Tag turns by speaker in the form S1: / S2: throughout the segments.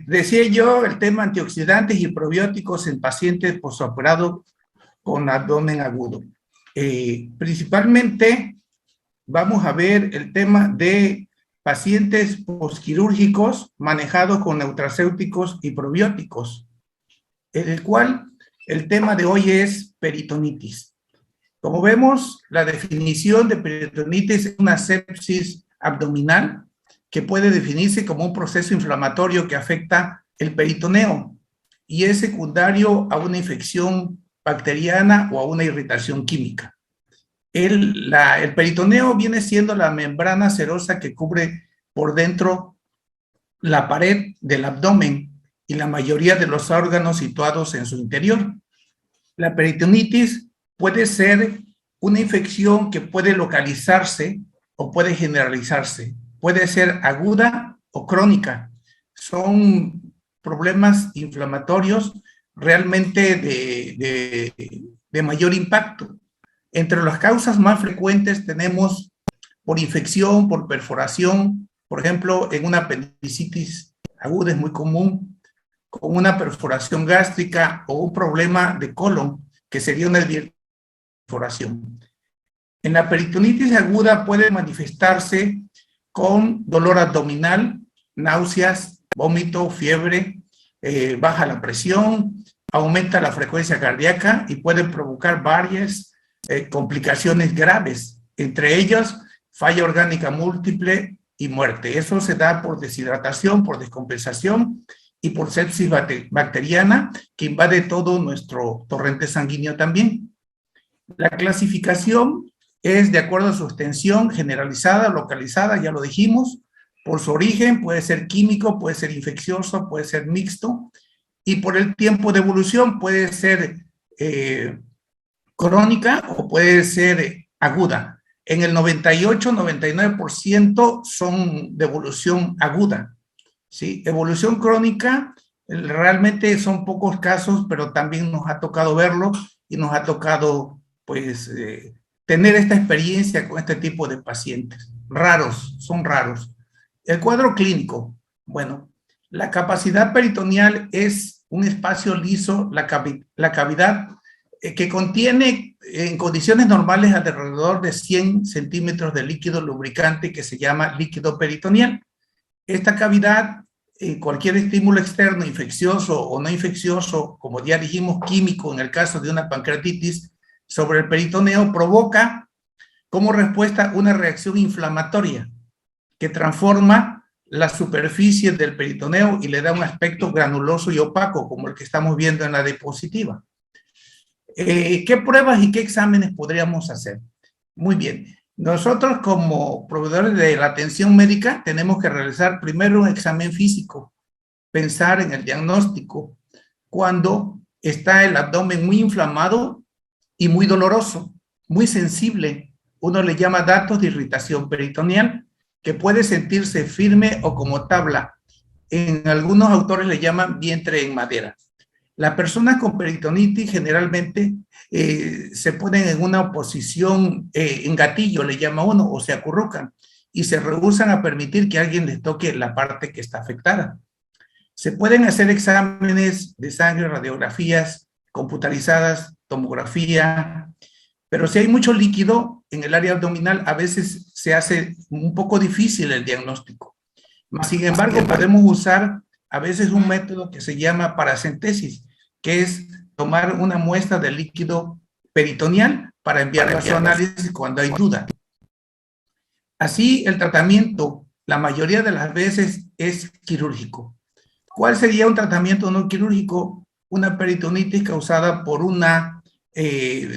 S1: Decía yo el tema antioxidantes y probióticos en pacientes posoperados con abdomen agudo. Principalmente vamos a ver el tema de pacientes posquirúrgicos manejados con nutracéuticos y probióticos, en el cual el tema de hoy es peritonitis. Como vemos, la definición de peritonitis es una sepsis abdominal que puede definirse como un proceso inflamatorio que afecta el peritoneo y es secundario a una infección bacteriana o a una irritación química. El peritoneo viene siendo la membrana serosa que cubre por dentro la pared del abdomen y la mayoría de los órganos situados en su interior. La peritonitis puede ser una infección que puede localizarse o puede generalizarse. Puede ser aguda o crónica. Son problemas inflamatorios realmente de mayor impacto. Entre las causas más frecuentes tenemos por infección, por perforación, por ejemplo, en una apendicitis aguda es muy común, con una perforación gástrica o un problema de colon, que sería una perforación. En la peritonitis aguda puede manifestarse con dolor abdominal, náuseas, vómito, fiebre, baja la presión, aumenta la frecuencia cardíaca y puede provocar varias complicaciones graves, entre ellas falla orgánica múltiple y muerte. Eso se da por deshidratación, por descompensación y por sepsis bacteriana que invade todo nuestro torrente sanguíneo también. La clasificación es de acuerdo a su extensión generalizada, localizada, ya lo dijimos, por su origen, puede ser químico, puede ser infeccioso, puede ser mixto, y por el tiempo de evolución puede ser crónica o puede ser aguda. En el 98-99% son de evolución aguda, ¿sí? Evolución crónica, realmente son pocos casos, pero también nos ha tocado verlo y nos ha tocado, pues, tener esta experiencia con este tipo de pacientes. Raros, son raros. El cuadro clínico, bueno, la capacidad peritoneal es un espacio liso, la cavidad que contiene en condiciones normales alrededor de 100 centímetros de líquido lubricante que se llama líquido peritoneal. Esta cavidad, cualquier estímulo externo, infeccioso o no infeccioso, como ya dijimos, químico en el caso de una pancreatitis, sobre el peritoneo provoca como respuesta una reacción inflamatoria que transforma la superficie del peritoneo y le da un aspecto granuloso y opaco como el que estamos viendo en la diapositiva. ¿Qué pruebas y qué exámenes podríamos hacer? Muy bien, nosotros como proveedores de la atención médica tenemos que realizar primero un examen físico, pensar en el diagnóstico cuando está el abdomen muy inflamado y muy doloroso, muy sensible. Uno le llama datos de irritación peritoneal, que puede sentirse firme o como tabla. En algunos autores le llaman vientre en madera. Las personas con peritonitis generalmente se ponen en una posición en gatillo, le llama uno, o se acurrucan y se rehúsan a permitir que alguien les toque la parte que está afectada. Se pueden hacer exámenes de sangre, radiografías computarizadas, tomografía, pero si hay mucho líquido en el área abdominal, a veces se hace un poco difícil el diagnóstico. Sin embargo, podemos usar a veces un método que se llama paracentesis, que es tomar una muestra de líquido peritoneal para enviarla a su análisis cuando hay duda. Así, el tratamiento, la mayoría de las veces, es quirúrgico. ¿Cuál sería un tratamiento no quirúrgico? Una peritonitis causada por una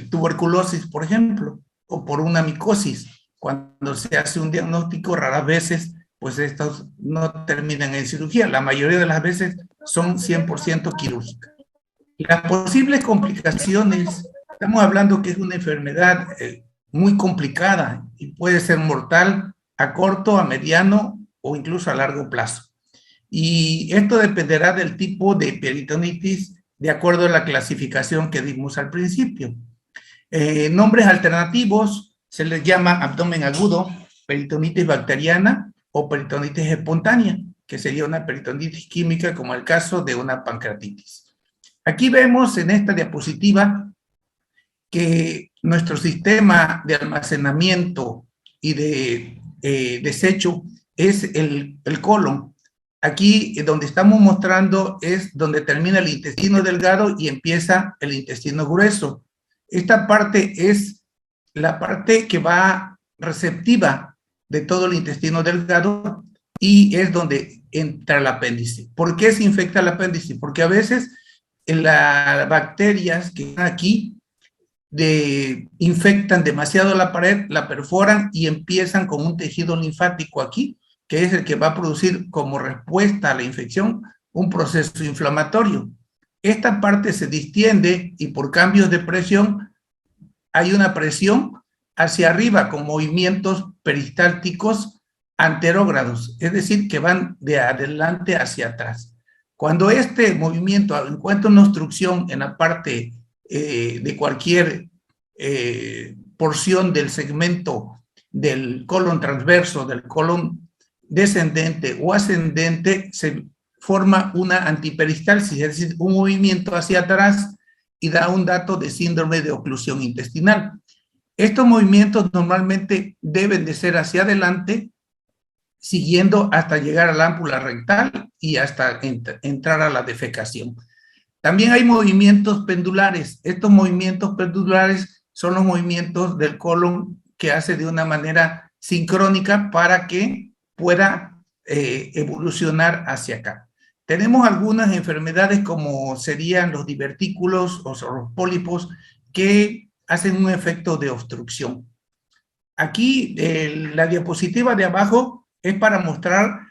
S1: tuberculosis, por ejemplo, o por una micosis. Cuando se hace un diagnóstico, raras veces, pues estos no terminan en cirugía. La mayoría de las veces son 100% quirúrgicas. Las posibles complicaciones, estamos hablando que es una enfermedad muy complicada y puede ser mortal a corto, a mediano o incluso a largo plazo. Y esto dependerá del tipo de peritonitis de acuerdo a la clasificación que dimos al principio. Nombres alternativos se les llama abdomen agudo, peritonitis bacteriana o peritonitis espontánea. que sería una peritonitis química, como el caso de una pancreatitis. Aquí vemos en esta diapositiva que nuestro sistema de almacenamiento y de desecho es el colon. Aquí donde estamos mostrando es donde termina el intestino delgado y empieza el intestino grueso. Esta parte es la parte que va receptiva de todo el intestino delgado y es donde entra el apéndice. ¿Por qué se infecta el apéndice? Porque a veces las bacterias que están aquí infectan demasiado la pared, la perforan y empiezan con un tejido linfático aquí, que es el que va a producir como respuesta a la infección un proceso inflamatorio. Esta parte se distiende y por cambios de presión hay una presión hacia arriba con movimientos peristálticos anterógrados, es decir, que van de adelante hacia atrás. Cuando este movimiento encuentra una obstrucción en la parte de cualquier porción del segmento del colon transverso, del colon descendente o ascendente, se forma una antiperistalsis, es decir, un movimiento hacia atrás y da un dato de síndrome de oclusión intestinal. Estos movimientos normalmente deben de ser hacia adelante, siguiendo hasta llegar a la ámpula rectal y hasta entrar a la defecación. También hay movimientos pendulares. Estos movimientos pendulares son los movimientos del colon que hace de una manera sincrónica para que pueda evolucionar hacia acá. Tenemos algunas enfermedades como serían los divertículos o los pólipos que hacen un efecto de obstrucción. Aquí la diapositiva de abajo es para mostrar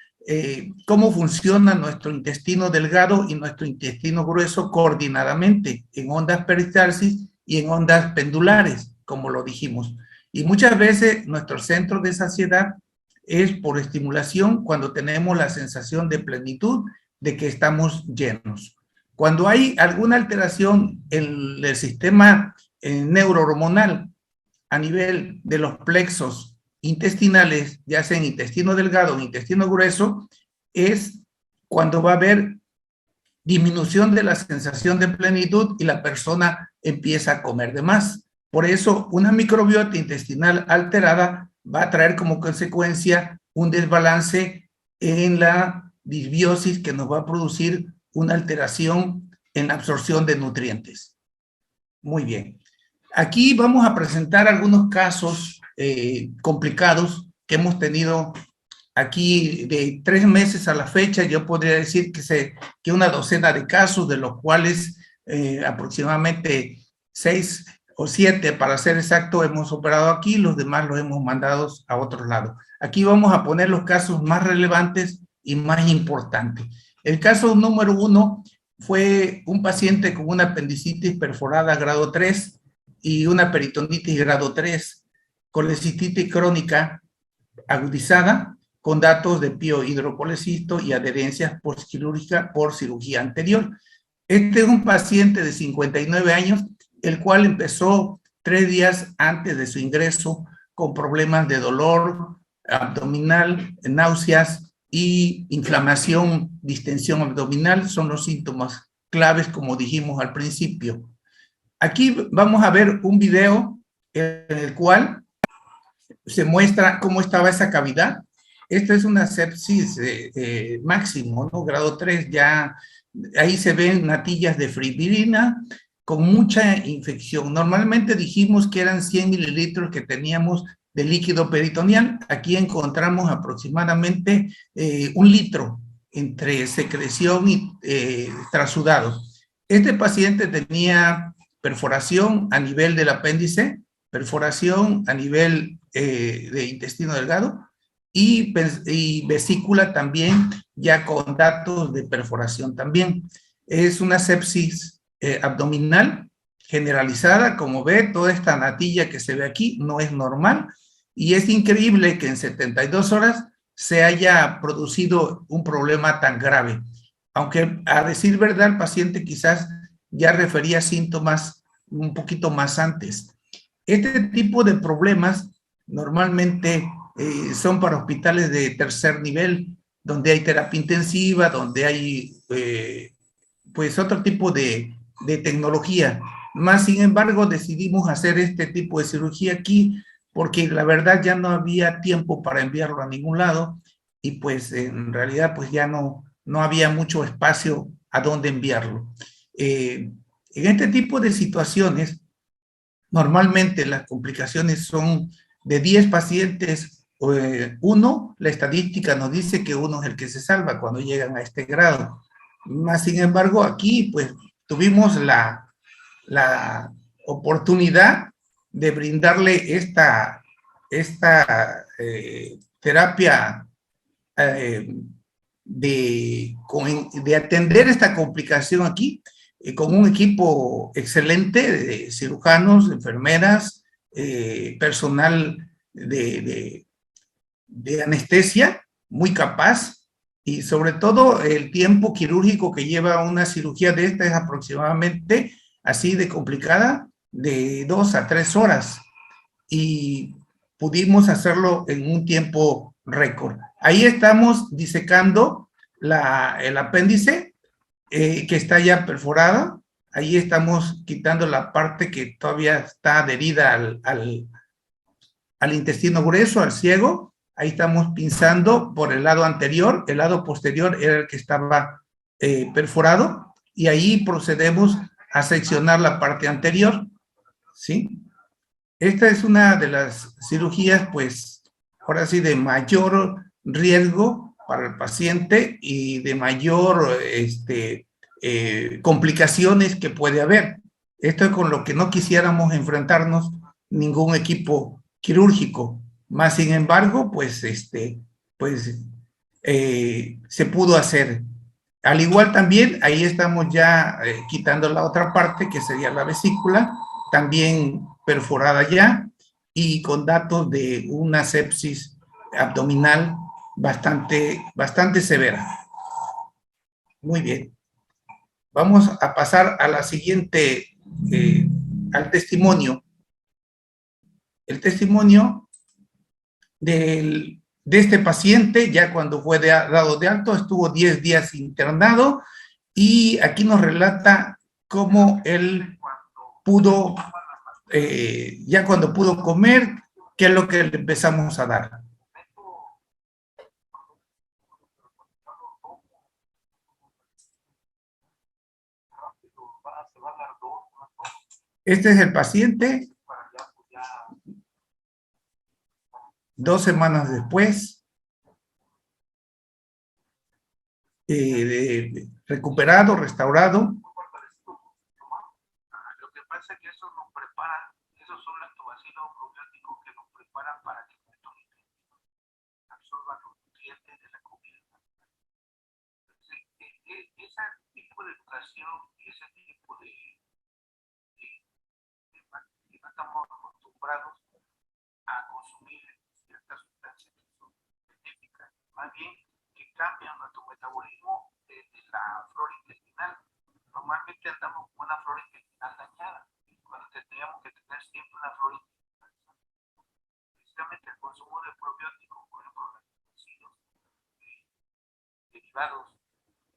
S1: cómo funciona nuestro intestino delgado y nuestro intestino grueso coordinadamente en ondas peristalsis y en ondas pendulares, como lo dijimos. Y muchas veces nuestro centro de saciedad es por estimulación cuando tenemos la sensación de plenitud de que estamos llenos. Cuando hay alguna alteración en el sistema neurohormonal a nivel de los plexos intestinales, ya sea en intestino delgado o en intestino grueso, es cuando va a haber disminución de la sensación de plenitud y la persona empieza a comer de más. Por eso, una microbiota intestinal alterada va a traer como consecuencia un desbalance en la disbiosis que nos va a producir una alteración en la absorción de nutrientes. Muy bien. Aquí vamos a presentar algunos casos complicados que hemos tenido aquí de 3 meses a la fecha. Yo podría decir que una docena de casos, de los cuales aproximadamente 6 o 7, para ser exacto, hemos operado aquí, los demás los hemos mandado a otros lados. Aquí vamos a poner los casos más relevantes y más importantes. El caso número 1 fue un paciente con una apendicitis perforada grado 3 y una peritonitis grado 3, colecistitis crónica agudizada, con datos de piohidrocolecisto y adherencias postquirúrgica por cirugía anterior. Este es un paciente de 59 años, el cual empezó 3 días antes de su ingreso con problemas de dolor abdominal, náuseas y inflamación, distensión abdominal. Son los síntomas claves, como dijimos al principio. Aquí vamos a ver un video en el cual se muestra cómo estaba esa cavidad. Esta es una sepsis máximo, ¿no? Grado 3, ya ahí se ven natillas de fibrina con mucha infección. Normalmente dijimos que eran 100 mililitros que teníamos de líquido peritoneal. Aquí encontramos aproximadamente 1 litro entre secreción y trasudados. Este paciente tenía perforación a nivel del apéndice, perforación a nivel de intestino delgado y vesícula también, ya con datos de perforación también. Es una sepsis abdominal generalizada. Como ve, toda esta natilla que se ve aquí no es normal y es increíble que en 72 horas se haya producido un problema tan grave. Aunque a decir verdad, el paciente quizás ya refería síntomas un poquito más antes. Este tipo de problemas normalmente son para hospitales de tercer nivel, donde hay terapia intensiva, donde hay pues otro tipo de tecnología. Más sin embargo, decidimos hacer este tipo de cirugía aquí porque la verdad ya no había tiempo para enviarlo a ningún lado y pues en realidad pues ya no había mucho espacio a dónde enviarlo. En este tipo de situaciones, normalmente las complicaciones son de 10 pacientes, uno, la estadística nos dice que uno es el que se salva cuando llegan a este grado. Más sin embargo, aquí pues tuvimos la oportunidad de brindarle esta terapia de atender esta complicación aquí con un equipo excelente de cirujanos, enfermeras, personal de anestesia muy capaz y sobre todo el tiempo quirúrgico que lleva una cirugía de esta es aproximadamente así de complicada, de 2 a 3 horas y pudimos hacerlo en un tiempo récord. Ahí estamos disecando el apéndice que está ya perforada. Ahí estamos quitando la parte que todavía está adherida al intestino grueso, al ciego. Ahí estamos pinzando por el lado anterior. El lado posterior era el que estaba perforado. Y ahí procedemos a seccionar la parte anterior. ¿Sí? Esta es una de las cirugías, pues, ahora sí, de mayor riesgo para el paciente y de mayor complicaciones que puede haber. Esto es con lo que no quisiéramos enfrentarnos ningún equipo quirúrgico. Más sin embargo, pues, se pudo hacer. Al igual también, ahí estamos ya quitando la otra parte, que sería la vesícula, también perforada ya, y con datos de una sepsis abdominal bastante severa. Muy bien. Vamos a pasar a la siguiente, al testimonio. El testimonio de este paciente, ya cuando fue dado de alto, estuvo 10 días internado y aquí nos relata cómo él pudo, ya cuando pudo comer, qué es lo que le empezamos a dar. Este es el paciente. 2 semanas después, recuperado, restaurado.
S2: Lo que pasa es que eso nos prepara, esos son lactobacilos probióticos que nos preparan para que nuestros intestinos absorban los nutrientes de la comida. Entonces, ese tipo de educación y ese tipo de no estamos acostumbrados a consumir ciertas sustancias que son benéficas, más bien que cambian nuestro metabolismo desde la flora intestinal. Normalmente andamos con una flora intestinal dañada, cuando tendríamos que tener siempre una flora intestinal sana. Precisamente el consumo de probióticos, por ejemplo, los ácidos derivados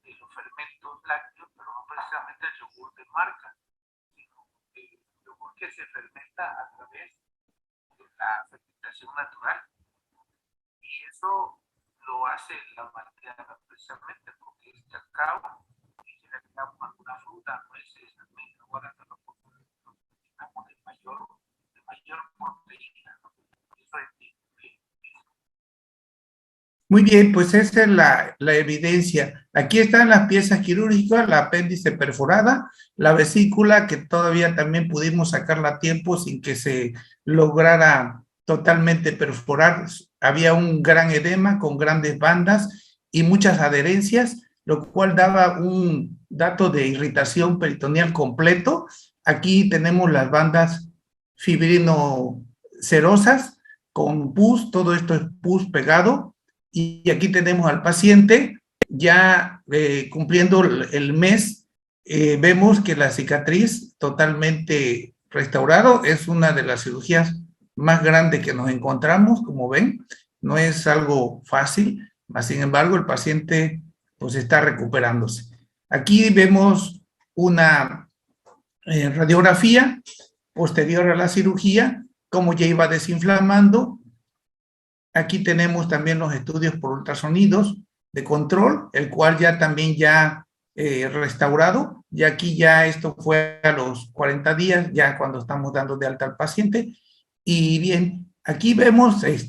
S2: de los fermentos lácteos, pero no precisamente el yogur de marca, sino el yogur que se fermenta a través de la fermentación natural. Y eso lo hace la malteada precisamente porque es cacao y si le agregamos alguna fruta, nueces, almendras o arándanos, necesitamos de mayor proteína, ¿no? Eso es
S1: Muy bien, pues esa es la evidencia. Aquí están las piezas quirúrgicas, la apéndice perforada, la vesícula que todavía también pudimos sacarla a tiempo sin que se lograra totalmente perforar. Había un gran edema con grandes bandas y muchas adherencias, lo cual daba un dato de irritación peritoneal completo. Aquí tenemos las bandas fibrinocerosas con pus, todo esto es pus pegado. Y aquí tenemos al paciente ya cumpliendo el mes. Vemos que la cicatriz totalmente restaurado. Es una de las cirugías más grandes que nos encontramos, como ven. No es algo fácil. Mas, sin embargo, el paciente pues está recuperándose. Aquí vemos una radiografía posterior a la cirugía, cómo ya iba desinflamando. Aquí tenemos también los estudios por ultrasonidos de control, el cual ya también ya restaurado. Y aquí ya esto fue a los 40 días, ya cuando estamos dando de alta al paciente. Y bien, aquí vemos el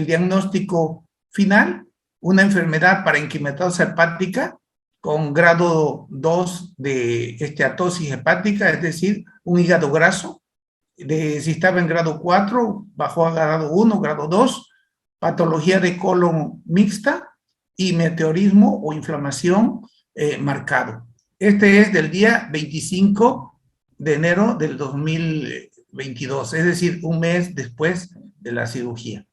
S1: diagnóstico final, una enfermedad parenquimatosa hepática con grado 2 de esteatosis hepática, es decir, un hígado graso. Si estaba en grado 4, bajó a grado 1, grado 2, patología de colon mixta y meteorismo o inflamación marcado. Este es del día 25 de enero del 2022, es decir, un mes después de la cirugía.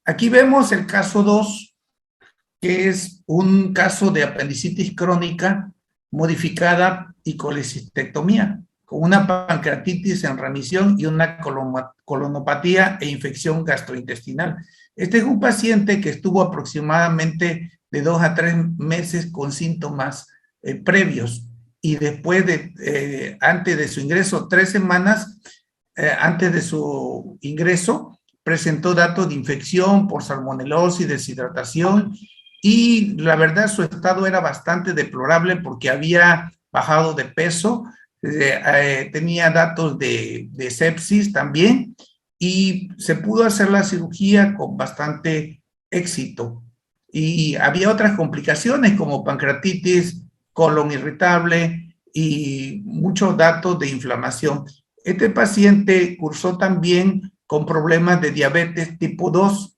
S1: Aquí vemos el caso 2, que es un caso de apendicitis crónica modificada y colecistectomía, con una pancreatitis en remisión y una colonopatía e infección gastrointestinal. Este es un paciente que estuvo aproximadamente de 2 a 3 meses con síntomas previos y después de, antes de su ingreso, 3 semanas antes de su ingreso, presentó datos de infección por salmonelosis, deshidratación, y la verdad su estado era bastante deplorable porque había bajado de peso, tenía datos de sepsis también, y se pudo hacer la cirugía con bastante éxito. Y había otras complicaciones como pancreatitis, colon irritable y muchos datos de inflamación. Este paciente cursó también con problemas de diabetes tipo 2,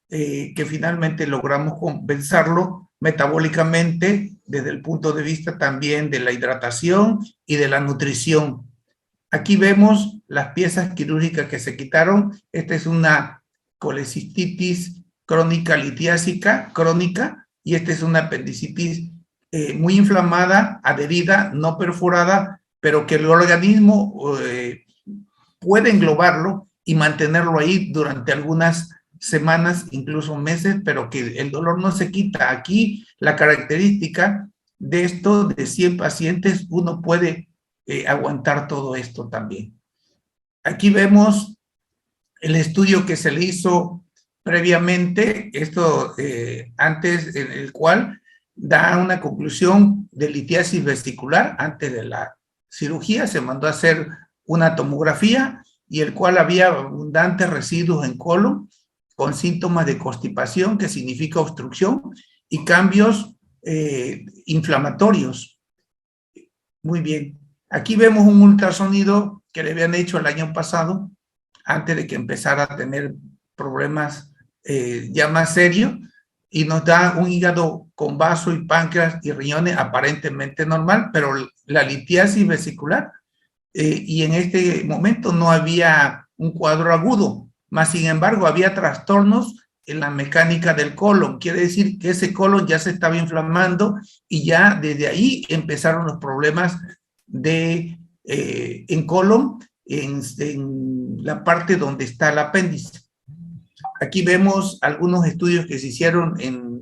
S1: que finalmente logramos compensarlo metabólicamente desde el punto de vista también de la hidratación y de la nutrición. Aquí vemos las piezas quirúrgicas que se quitaron. Esta es una colecistitis crónica litiásica crónica y esta es una apendicitis muy inflamada, adherida, no perforada, pero que el organismo puede englobarlo y mantenerlo ahí durante algunas semanas, incluso meses, pero que el dolor no se quita. Aquí la característica de esto, de 100 pacientes, uno puede aguantar todo esto también. Aquí vemos el estudio que se le hizo previamente, esto antes, en el cual da una conclusión de litiasis vesicular antes de la cirugía. Se mandó a hacer una tomografía y el cual había abundantes residuos en colon con síntomas de constipación, que significa obstrucción, y cambios inflamatorios. Muy bien. Aquí vemos un ultrasonido que le habían hecho el año pasado, antes de que empezara a tener problemas ya más serios, y nos da un hígado con vaso y páncreas y riñones aparentemente normal, pero la litiasis vesicular, y en este momento no había un cuadro agudo, más sin embargo había trastornos en la mecánica del colon. Quiere decir que ese colon ya se estaba inflamando y ya desde ahí empezaron los problemas en colon, en la parte donde está el apéndice. Aquí vemos algunos estudios que se hicieron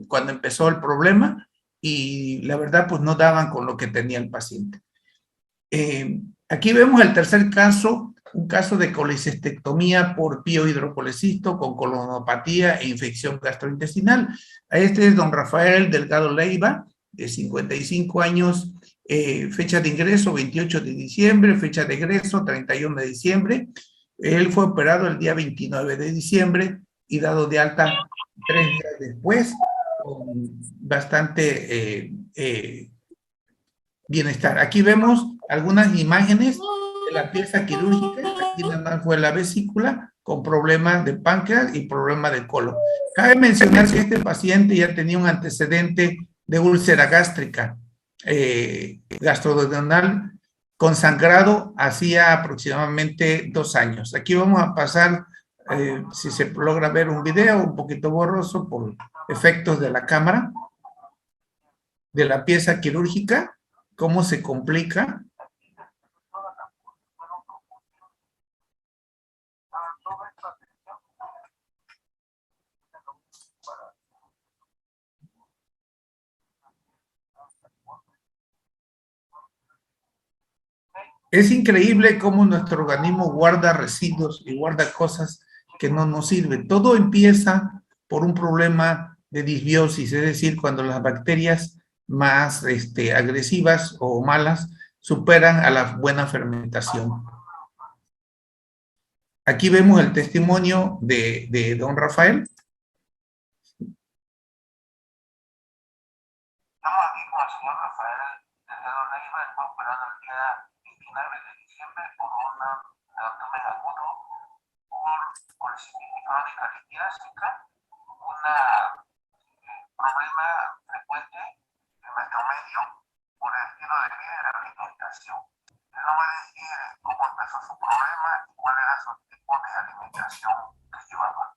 S1: cuando empezó el problema y la verdad pues no daban con lo que tenía el paciente. Aquí vemos el tercer caso, un caso de colecistectomía por piohidrocolecisto con colonopatía e infección gastrointestinal. Este es don Rafael Delgado Leiva, de 55 años, fecha de ingreso 28 de diciembre, fecha de egreso 31 de diciembre. Él fue operado el día 29 de diciembre y dado de alta 3 días después, con bastante bienestar. Aquí vemos algunas imágenes de la pieza quirúrgica. Aquí nada más fue la vesícula con problemas de páncreas y problemas de colon. Cabe mencionar que este paciente ya tenía un antecedente de úlcera gástrica gastroduodenal con sangrado hacía aproximadamente 2 años. Aquí vamos a pasar, si se logra ver un video un poquito borroso por efectos de la cámara, de la pieza quirúrgica, cómo se complica. Es increíble cómo nuestro organismo guarda residuos y guarda cosas que no nos sirven. Todo empieza por un problema de disbiosis, es decir, cuando las bacterias más agresivas o malas superan a la buena fermentación. Aquí vemos el testimonio de don Rafael.
S2: Estamos aquí con el señor Rafael Delgado Leiva, está operado el día 29 de diciembre por un abdomen agudo por significado de cardíaca, un problema frecuente en nuestro medio por el estilo de vida y la alimentación. Él nos va a decir cómo empezó su problema y cuál era su tipo de alimentación que llevaba.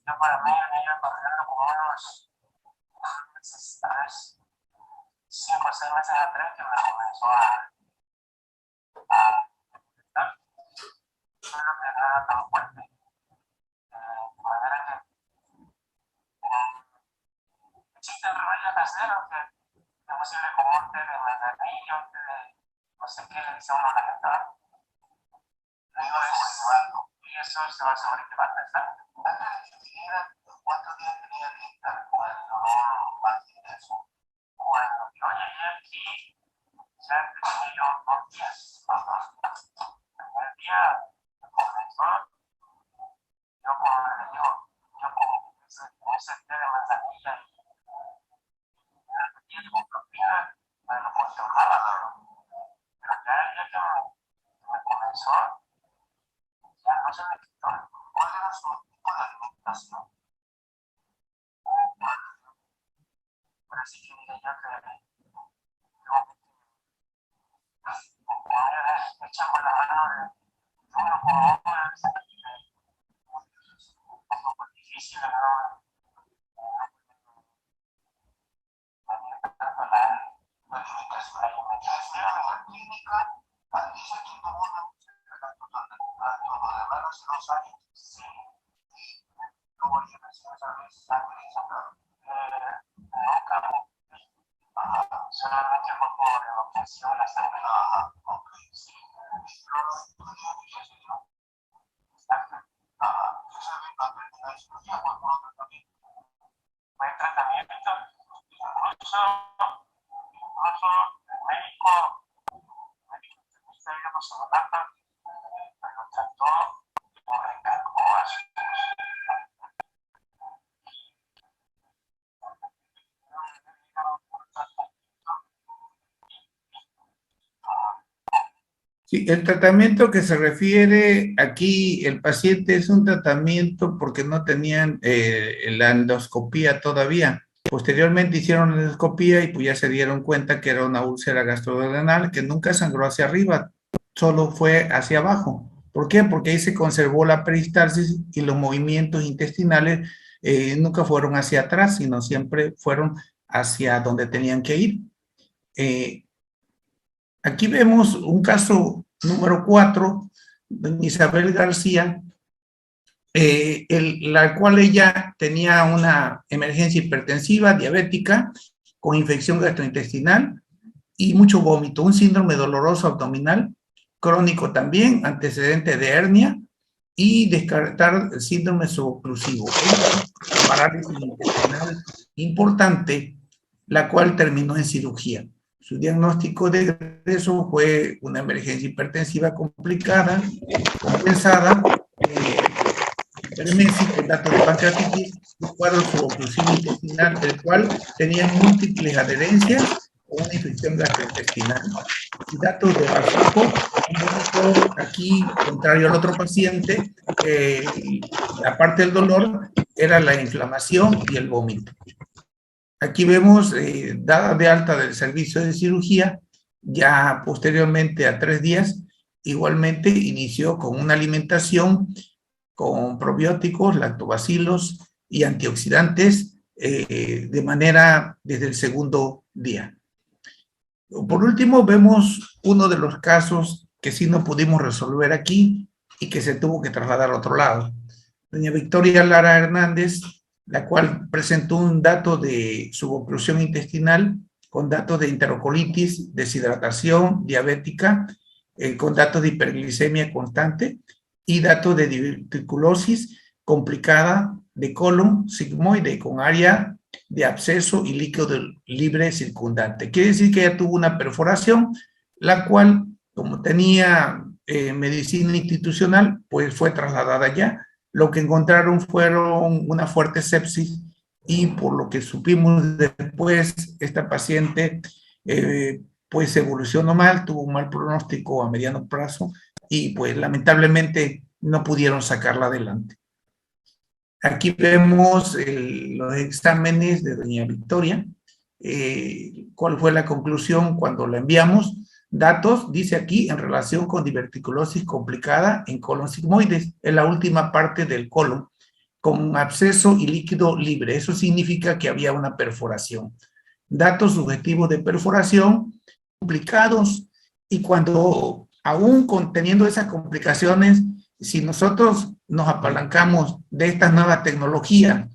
S2: Yo para mí venía pasando como unos meses, tal vez 5 o 6 meses atrás que me comenzó a afectar. Pero que no era tan fuerte. De manera que existen remedios caseros que es posible como un té de manzanilla, un té de no sé qué le dice a uno a la gente. Y eso se va a sobrellevar, ¿verdad? ¿Cuántos días tenía que estar con el dolor más intenso? Cuando yo llegué aquí, ya tenía yo 2 días. El día comenzó, yo como le digo, yo como ese té de manzanilla y repetía con propina, me lo controlaba, pero ya el día que me comenzó, ya no se me quitó. ¿Cuál era su tipo de alimentación? Pero sí que diría yo que echamos la mano de uno como hombres, un poco difícil, ¿no? La alimentación en la clínica, dice que tuvo una todo de menos de 2 años. Sí. Luego ya nació esa vez sangre y sangre. Nunca. Solamente fue por evacuación la sangre. Ok. Sí. Fue tratamiento, incluso el médico internista de la Sonata, me lo trató y me recargó a su
S1: Sí, el tratamiento que se refiere aquí, el paciente es un tratamiento porque no tenían la endoscopía todavía. Posteriormente hicieron la endoscopía y pues ya se dieron cuenta que era una úlcera gastrodenal que nunca sangró hacia arriba, solo fue hacia abajo. ¿Por qué? Porque ahí se conservó la peristalsis y los movimientos intestinales nunca fueron hacia atrás, sino siempre fueron hacia donde tenían que ir. Aquí vemos un caso número 4, de Isabel García, la cual ella tenía una emergencia hipertensiva, diabética, con infección gastrointestinal y mucho vómito, un síndrome doloroso abdominal, crónico también, antecedente de hernia y descartar síndrome suboclusivo, parálisis intestinal importante, la cual terminó en cirugía. Su diagnóstico de egreso fue una emergencia hipertensiva complicada, compensada, hipermesis con datos de pancreatitis, un cuadro suboclusivo intestinal, el cual tenía múltiples adherencias o una infección gastrointestinal. Y datos de Basaco, aquí, contrario al otro paciente, aparte del dolor, era la inflamación y el vómito. Aquí vemos, dada de alta del servicio de cirugía, ya posteriormente a 3 días, igualmente inició con una alimentación con probióticos, lactobacilos y antioxidantes de manera desde el segundo día. Por último, vemos uno de los casos que sí no pudimos resolver aquí, y que se tuvo que trasladar a otro lado. Doña Victoria Lara Hernández, la cual presentó un dato de suboclusión intestinal con datos de enterocolitis, deshidratación diabética, con datos de hiperglicemia constante y datos de diverticulosis complicada de colon sigmoide con área de absceso y líquido libre circundante. Quiere decir que ella tuvo una perforación, la cual, como tenía medicina institucional, pues fue trasladada allá. Lo que encontraron fueron una fuerte sepsis y por lo que supimos después, esta paciente pues evolucionó mal, tuvo un mal pronóstico a mediano plazo y pues lamentablemente no pudieron sacarla adelante. Aquí vemos los exámenes de doña Victoria, cuál fue la conclusión cuando la enviamos. Datos, dice aquí, en relación con diverticulosis complicada en colon sigmoides, en la última parte del colon, con absceso y líquido libre. Eso significa que había una perforación. Datos subjetivos de perforación complicados, y cuando aún conteniendo esas complicaciones, si nosotros nos apalancamos de estas nuevas tecnologías,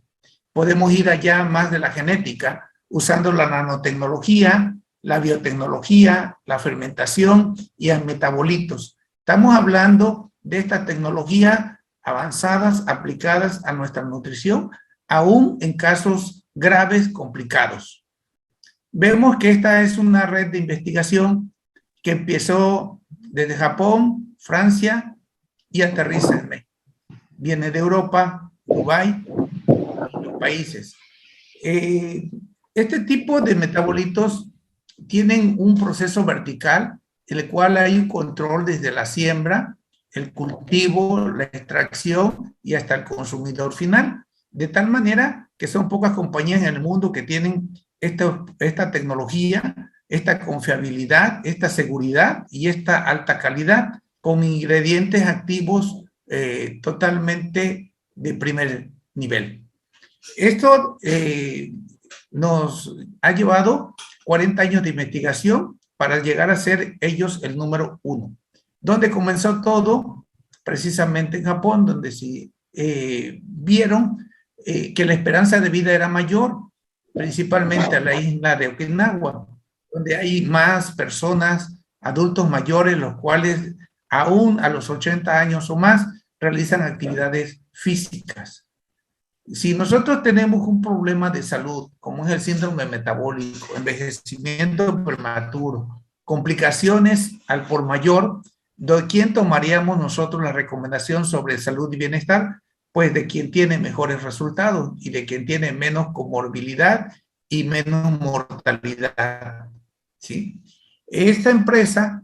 S1: podemos ir allá más de la genética, usando la nanotecnología, la biotecnología, la fermentación y a metabolitos. Estamos hablando de estas tecnologías avanzadas aplicadas a nuestra nutrición, aún en casos graves, complicados. Vemos que esta es una red de investigación que empezó desde Japón, Francia y aterriza en México. Viene de Europa, Dubái y los países. Este tipo de metabolitos tienen un proceso vertical en el cual hay un control desde la siembra, el cultivo, la extracción y hasta el consumidor final. De tal manera que son pocas compañías en el mundo que tienen esta tecnología, esta confiabilidad, esta seguridad y esta alta calidad con ingredientes activos totalmente de primer nivel. Esto nos ha llevado 40 años de investigación para llegar a ser ellos el número 1. ¿Dónde comenzó todo? Precisamente en Japón, donde sí vieron que la esperanza de vida era mayor, principalmente a la isla de Okinawa, donde hay más personas, adultos mayores, los cuales aún a los 80 años o más realizan actividades físicas. Si nosotros tenemos un problema de salud, como es el síndrome metabólico, envejecimiento prematuro, complicaciones al por mayor, ¿de quién tomaríamos nosotros la recomendación sobre salud y bienestar? Pues de quien tiene mejores resultados y de quien tiene menos comorbilidad y menos mortalidad, ¿sí? Esta empresa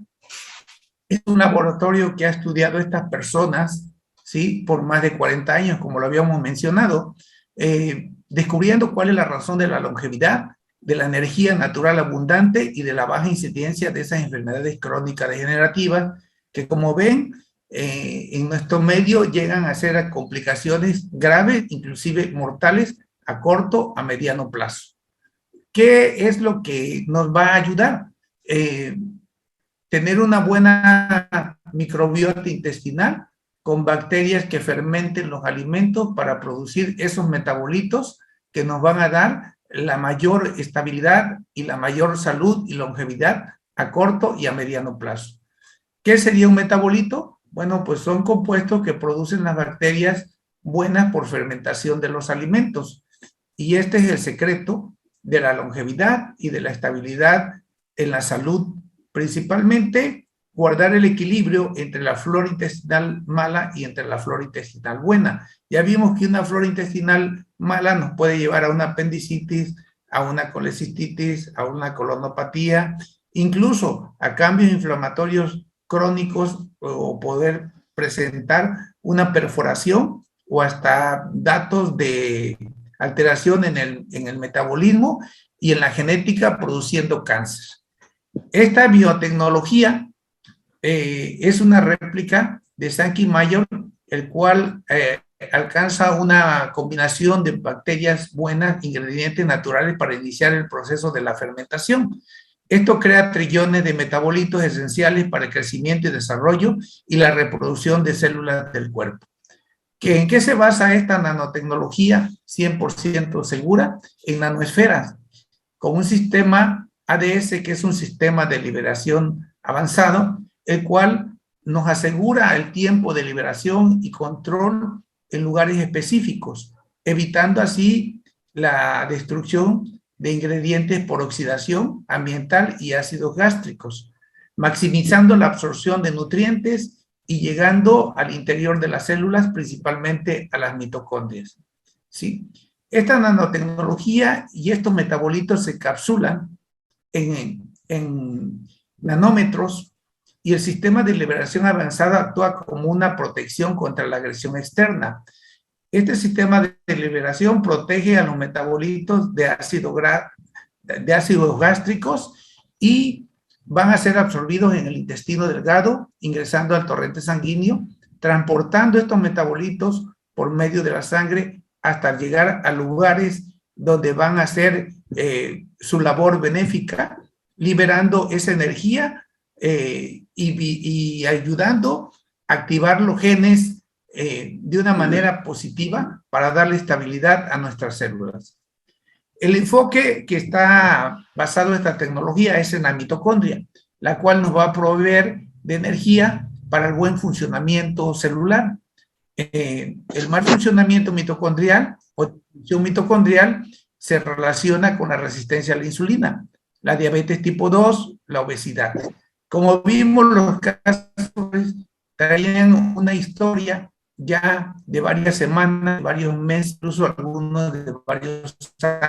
S1: es un laboratorio que ha estudiado a estas personas, ¿sí? Por más de 40 años, como lo habíamos mencionado, descubriendo cuál es la razón de la longevidad, de la energía natural abundante y de la baja incidencia de esas enfermedades crónicas degenerativas, que como ven, en nuestro medio llegan a ser complicaciones graves, inclusive mortales, a corto, a mediano plazo. ¿Qué es lo que nos va a ayudar? Tener una buena microbiota intestinal con bacterias que fermenten los alimentos para producir esos metabolitos que nos van a dar la mayor estabilidad y la mayor salud y longevidad a corto y a mediano plazo. ¿Qué sería un metabolito? Bueno, pues son compuestos que producen las bacterias buenas por fermentación de los alimentos. Y este es el secreto de la longevidad y de la estabilidad en la salud, principalmente guardar el equilibrio entre la flora intestinal mala y entre la flora intestinal buena. Ya vimos que una flora intestinal mala nos puede llevar a una apendicitis, a una colecistitis, a una colonopatía, incluso a cambios inflamatorios crónicos o poder presentar una perforación o hasta datos de alteración en el metabolismo y en la genética produciendo cáncer. Esta biotecnología es una réplica de Sankey Mayor, el cual alcanza una combinación de bacterias buenas, ingredientes naturales para iniciar el proceso de la fermentación. Esto crea trillones de metabolitos esenciales para el crecimiento y desarrollo y la reproducción de células del cuerpo. ¿En qué se basa esta nanotecnología 100% segura? En nanoesferas, con un sistema ADS, que es un sistema de liberación avanzado, el cual nos asegura el tiempo de liberación y control en lugares específicos, evitando así la destrucción de ingredientes por oxidación ambiental y ácidos gástricos, maximizando la absorción de nutrientes y llegando al interior de las células, principalmente a las mitocondrias. ¿Sí? Esta nanotecnología y estos metabolitos se capsulan en nanómetros, y el sistema de liberación avanzada actúa como una protección contra la agresión externa. Este sistema de liberación protege a los metabolitos de ácidos gástricos y van a ser absorbidos en el intestino delgado, ingresando al torrente sanguíneo, transportando estos metabolitos por medio de la sangre hasta llegar a lugares donde van a hacer su labor benéfica, liberando esa energía y ayudando a activar los genes de una manera positiva para darle estabilidad a nuestras células. El enfoque que está basado en esta tecnología es en la mitocondria, la cual nos va a proveer de energía para el buen funcionamiento celular. El mal funcionamiento mitocondrial o función mitocondrial se relaciona con la resistencia a la insulina, la diabetes tipo 2, la obesidad. Como vimos, los casos traían una historia ya de varias semanas, de varios meses, incluso algunos de varios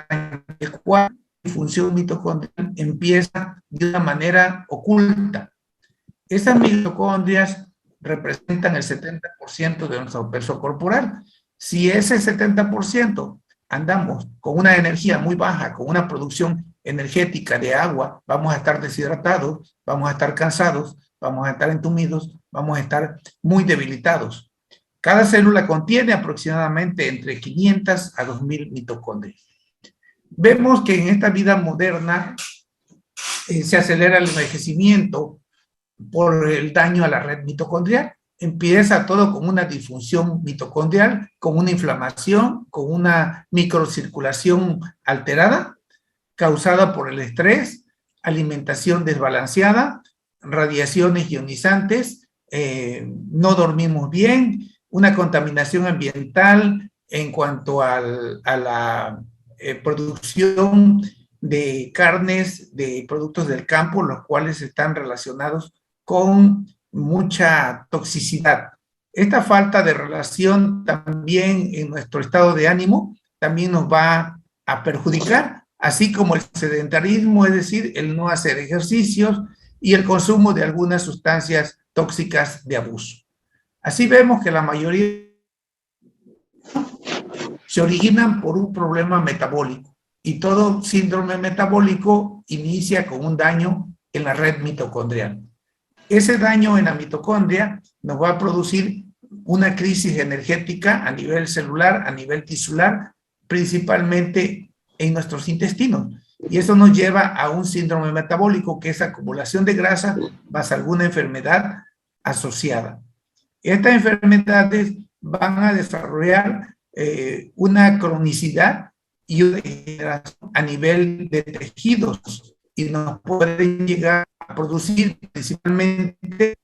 S1: años, el cual la función mitocondrial empieza de una manera oculta. Esas mitocondrias representan el 70% de nuestro peso corporal. Si ese 70% andamos con una energía muy baja, con una producción energética de agua, vamos a estar deshidratados, vamos a estar cansados, vamos a estar entumidos, vamos a estar muy debilitados. Cada célula contiene aproximadamente entre 500 a 2000 mitocondrias. Vemos que en esta vida moderna se acelera el envejecimiento por el daño a la red mitocondrial. Empieza todo con una disfunción mitocondrial, con una inflamación, con una microcirculación alterada, causada por el estrés, alimentación desbalanceada, radiaciones ionizantes, no dormimos bien, una contaminación ambiental en cuanto a la producción de carnes, de productos del campo, los cuales están relacionados con mucha toxicidad. Esta falta de relación también en nuestro estado de ánimo también nos va a perjudicar, así como el sedentarismo, es decir, el no hacer ejercicios y el consumo de algunas sustancias tóxicas de abuso. Así vemos que la mayoría se originan por un problema metabólico, y todo síndrome metabólico inicia con un daño en la red mitocondrial. Ese daño en la mitocondria nos va a producir una crisis energética a nivel celular, a nivel tisular, principalmente en nuestros intestinos. Y eso nos lleva a un síndrome metabólico, que es acumulación de grasa más alguna enfermedad asociada. Estas enfermedades van a desarrollar una cronicidad y una degeneración a nivel de tejidos, y nos pueden llegar a producir principalmente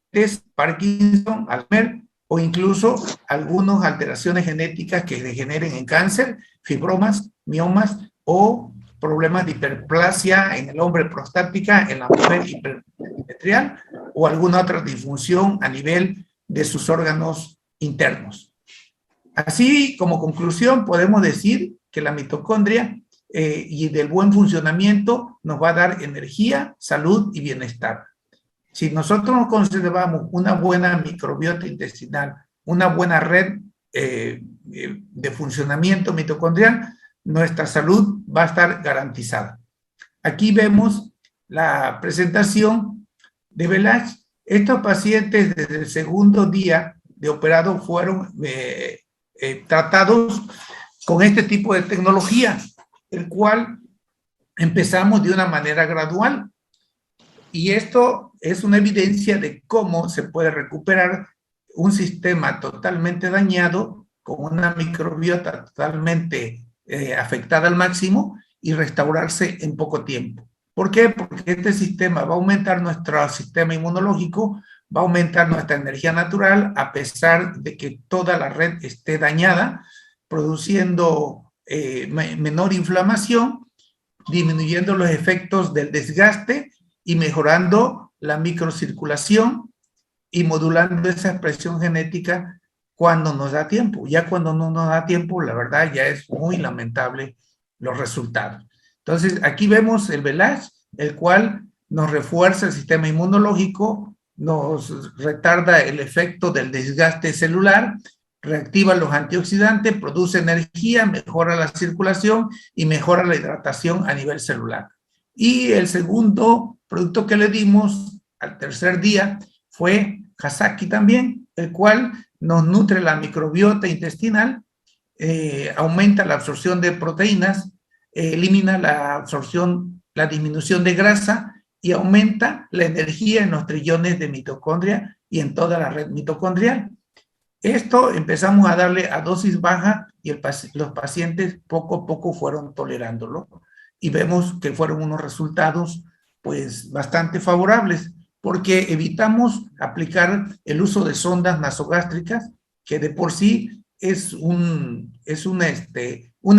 S1: Parkinson, Alzheimer, o incluso algunas alteraciones genéticas que degeneren en cáncer, fibromas, miomas o problemas de hiperplasia en el hombre prostática, en la mujer hipermetrial, o alguna otra disfunción a nivel de sus órganos internos. Así, como conclusión, podemos decir que la mitocondria y del buen funcionamiento nos va a dar energía, salud y bienestar. Si nosotros nos conservamos una buena microbiota intestinal, una buena red de funcionamiento mitocondrial, nuestra salud va a estar garantizada. Aquí vemos la presentación de Velázquez. Estos pacientes desde el segundo día de operado fueron tratados con este tipo de tecnología, el cual empezamos de una manera gradual. Y esto es una evidencia de cómo se puede recuperar un sistema totalmente dañado, con una microbiota totalmente afectada al máximo, y restaurarse en poco tiempo. ¿Por qué? Porque este sistema va a aumentar nuestro sistema inmunológico, va a aumentar nuestra energía natural, a pesar de que toda la red esté dañada, produciendo menor inflamación, disminuyendo los efectos del desgaste y mejorando la microcirculación y modulando esa expresión genética cuando nos da tiempo. Ya cuando no nos da tiempo, la verdad ya es muy lamentable los resultados. Entonces, aquí vemos el VELAS, el cual nos refuerza el sistema inmunológico, nos retarda el efecto del desgaste celular, reactiva los antioxidantes, produce energía, mejora la circulación y mejora la hidratación a nivel celular. Y el segundo producto que le dimos al tercer día fue Hasaki también, el cual nos nutre la microbiota intestinal, aumenta la absorción de proteínas, elimina la absorción, la disminución de grasa y aumenta la energía en los trillones de mitocondria y en toda la red mitocondrial. Esto empezamos a darle a dosis baja y los pacientes poco a poco fueron tolerándolo y vemos que fueron unos resultados pues bastante favorables, porque evitamos aplicar el uso de sondas nasogástricas, que de por sí es una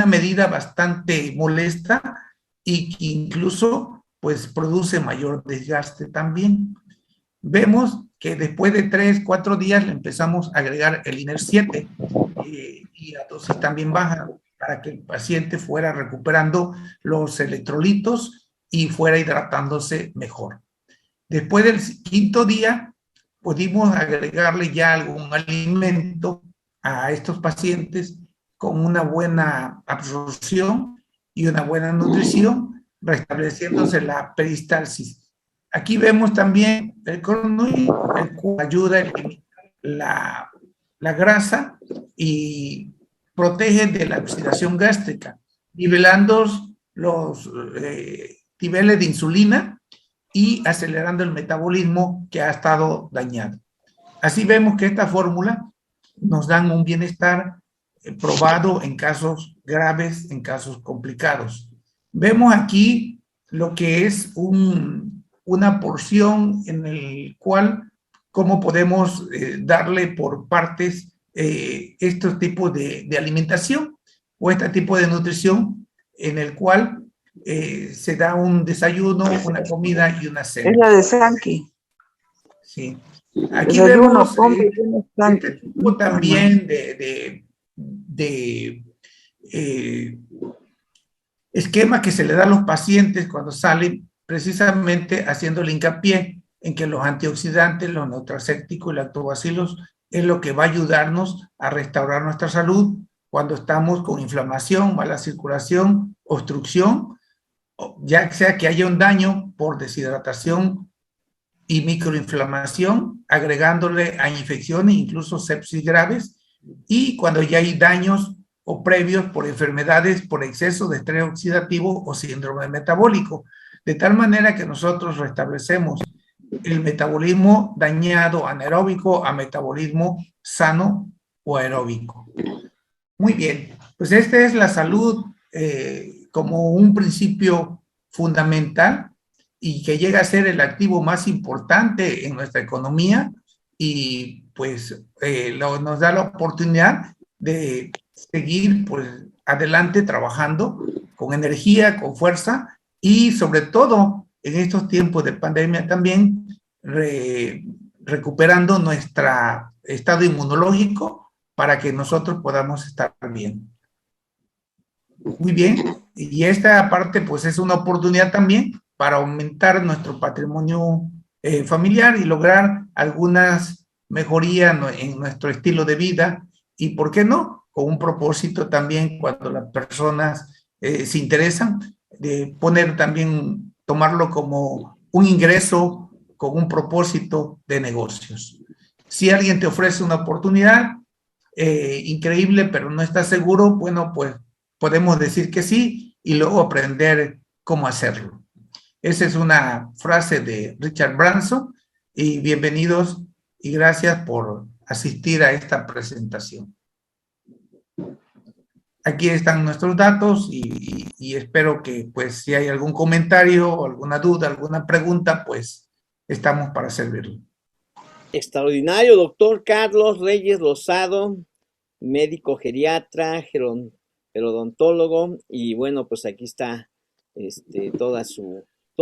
S1: medida bastante molesta y que incluso pues produce mayor desgaste también. Vemos que después de 3, 4 días le empezamos a agregar el INER7 y a dosis también baja, para que el paciente fuera recuperando los electrolitos y fuera hidratándose mejor. Después del 5.º día, pudimos agregarle ya algún alimento a estos pacientes con una buena absorción y una buena nutrición, restableciéndose la peristalsis. Aquí vemos también el cronoid, el cual ayuda a eliminar la grasa y protege de la oxidación gástrica, nivelando los niveles de insulina y acelerando el metabolismo que ha estado dañado. Así vemos que esta fórmula nos da un bienestar probado en casos graves, en casos complicados. Vemos aquí lo que es una porción en el cual cómo podemos darle por partes estos tipos de alimentación o este tipo de nutrición, en el cual se da un desayuno, una comida y una cena.
S3: Es la de Sankey.
S1: Sí. Aquí
S3: Desayuno,
S1: vemos
S3: este
S1: tipo también esquema que se le da a los pacientes cuando salen, precisamente haciendo el hincapié en que los antioxidantes, los nutracépticos y lactobacilos es lo que va a ayudarnos a restaurar nuestra salud cuando estamos con inflamación, mala circulación, obstrucción, ya sea que haya un daño por deshidratación y microinflamación, agregándole a infecciones, incluso sepsis graves, y cuando ya hay daños o previos por enfermedades por exceso de estrés oxidativo o síndrome metabólico, de tal manera que nosotros restablecemos el metabolismo dañado anaeróbico a metabolismo sano o aeróbico. Muy bien, pues esta es la salud como un principio fundamental y que llega a ser el activo más importante en nuestra economía y pues nos da la oportunidad de seguir pues adelante trabajando con energía, con fuerza y sobre todo en estos tiempos de pandemia también recuperando nuestro estado inmunológico para que nosotros podamos estar bien. Muy bien, y esta parte pues es una oportunidad también para aumentar nuestro patrimonio familiar y lograr algunas mejorías en nuestro estilo de vida y, ¿por qué no?, con un propósito también cuando las personas se interesan, de poner también, tomarlo como un ingreso con un propósito de negocios. Si alguien te ofrece una oportunidad increíble, pero no está seguro, bueno, pues podemos decir que sí y luego aprender cómo hacerlo. Esa es una frase de Richard Branson y bienvenidos y gracias por asistir a esta presentación. Aquí están nuestros datos y espero que, pues, si hay algún comentario, alguna duda, alguna pregunta, pues, estamos para servirlo.
S4: Extraordinario, doctor Carlos Reyes Rosado, médico geriatra, gerodontólogo, y bueno, pues aquí está todo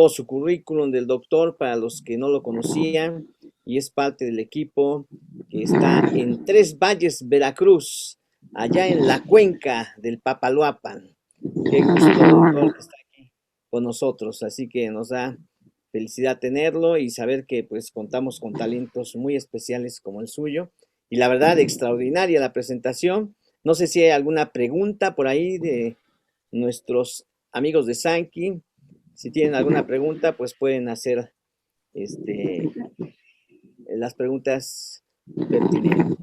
S4: su currículum del doctor para los que no lo conocían, y es parte del equipo que está en Tres Valles, Veracruz, allá en la cuenca del Papaloapan. Qué gusto, doctor, que está aquí con nosotros, así que nos da felicidad tenerlo y saber que pues contamos con talentos muy especiales como el suyo. Y la verdad, extraordinaria la presentación. No sé si hay alguna pregunta por ahí de nuestros amigos de Sankey. Si tienen alguna pregunta, pues pueden hacer las preguntas pertinentes.